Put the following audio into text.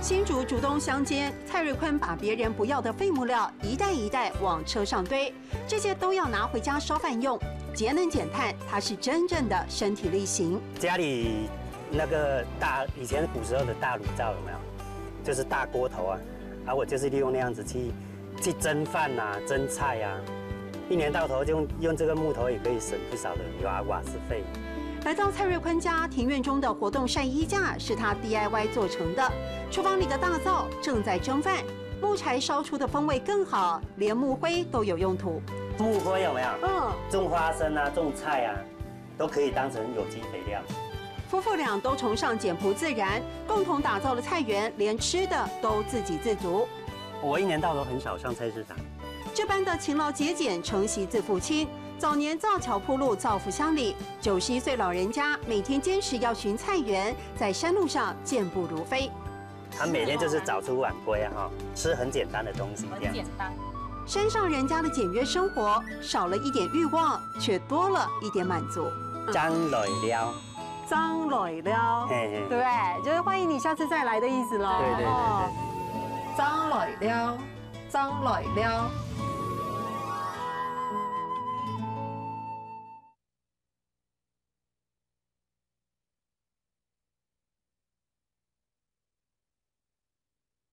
新竹竹东乡间，蔡瑞坤把别人不要的废木料一袋一袋往车上堆，这些都要拿回家烧饭用，节能减碳，它是真正的身体力行。家里那个以前古时候的大炉灶有没有？就是大锅头啊，我就是利用那样子去蒸饭呐、蒸菜呀、一年到头就用这个木头也可以省不少的瓦斯费。来到蔡瑞坤家庭院中的活动晒衣架是他 DIY 做成的，厨房里的大灶正在蒸饭，木柴烧出的风味更好，连木灰都有用途。木灰有没有？种花生啊，种菜啊，都可以当成有机肥料。夫妇俩都崇尚简朴自然，共同打造了菜园，连吃的都自给自足。我一年到头很少上菜市场。这般的勤劳节俭，承袭自父亲。早年造桥铺路，造福乡里。91岁老人家每天坚持要巡菜园，在山路上健步如飞。他每天就是早出晚归啊，吃很简单的东西，这样。简单。山上人家的简约生活，少了一点欲望，却多了一点满足。张磊了，张磊了，对不对？就是欢迎你下次再来的意思喽。对。张磊了，张磊了。